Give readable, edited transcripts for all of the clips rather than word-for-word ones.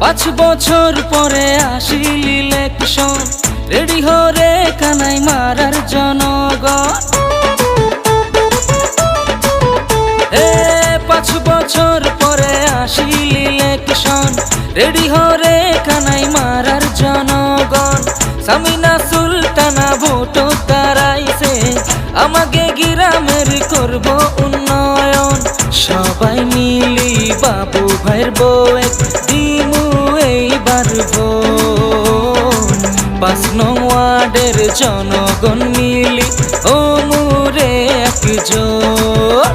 5 বছর পরে আসিল election, ready হরে কানাই মারার জনগণ। 5 বছর পরে আসিল ইলেকশন, রেডি হরে কানাই মারার জনগণ। সামিনা সুলতানা ভোট দাঁড়াইছে, আমাকে গ্রামের করব উন্নয়ন। সবাই মিলি বাবু ভাইয়ের বউয়ের দিমু এইবার ভোট। 5 নং ওয়ার্ডের জনগণ মিলি ও মুরে একজোট।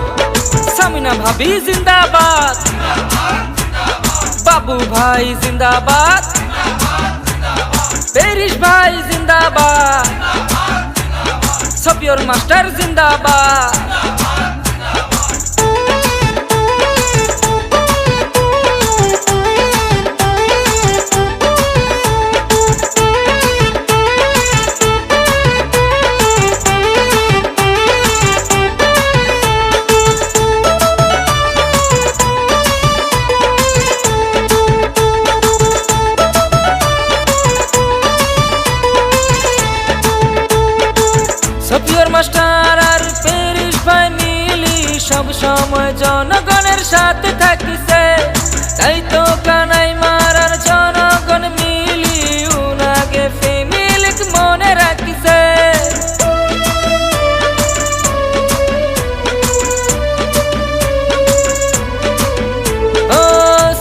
সামিনা ভাবি জিন্দাবাদ, বাবু ভাই জিন্দাবাদ, পেরিস ভাই জিন্দাবাদ, সফিয়র মাস্টার জিন্দাবাদ। সফিয়র মাস্টার আর পেরিস ভাই মিলি সব সময় জনগণের সাথে থাকিছে, তাই তো কানাই মারার জনগণ মিলি উনাকে ফ্যামিলিক মনে রাখিছে। ও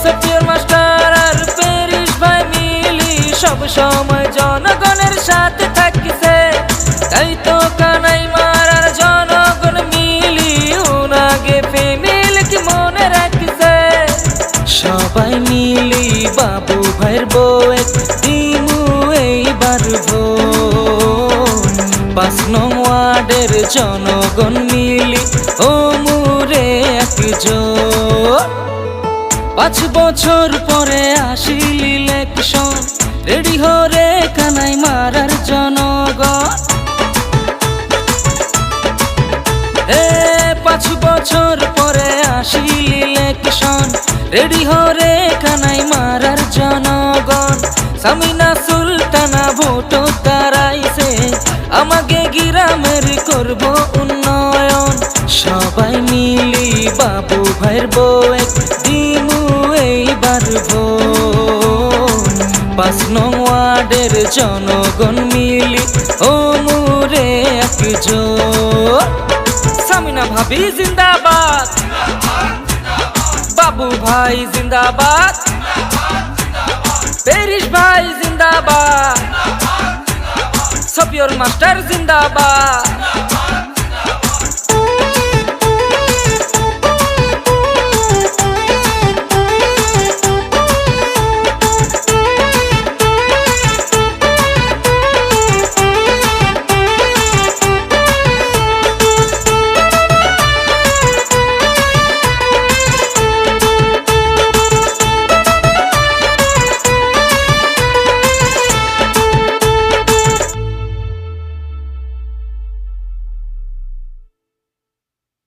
সফিয়র মাস্টার আর পেরিস ভাই মিলি সব সময় জনগণের সাথে থাকিছে, তাই তো কানাই মারার জনগণ মিলি উনাকে ফ্যামিলিক মনে রাখছে। সবাই মিলি বাবু ভাইয়ের বউয়ের দিমু এইবার ভোট। 5 নং ওয়ার্ডের জনগণ মিলি ও মুরে একজোট। 5 বছর পরে আসিল ইলেকশন, রেডি হরে কানাই মারার জনগণ। 5 বছর পরে আসিল ইলেকশন, রেডি হরে কানাই মারার জনগণ। সামিনা সুলতানা ভোট দাঁড়াইছে, আমাকে গ্রামের করব উন্নয়ন। সবাই মিলি বাবু ভাইয়ের বউয়ের দিমু এইবার ভোট। 5 নং ওয়ার্ডের জনগণ মিলি ও মুরে একজোট। সামিনা ভাবি জিন্দাবাদ, বাবু ভাই জিন্দাবাদ, পেরিস ভাই জিন্দাবাদ, সফিয়র মাস্টার জিন্দাবাদ।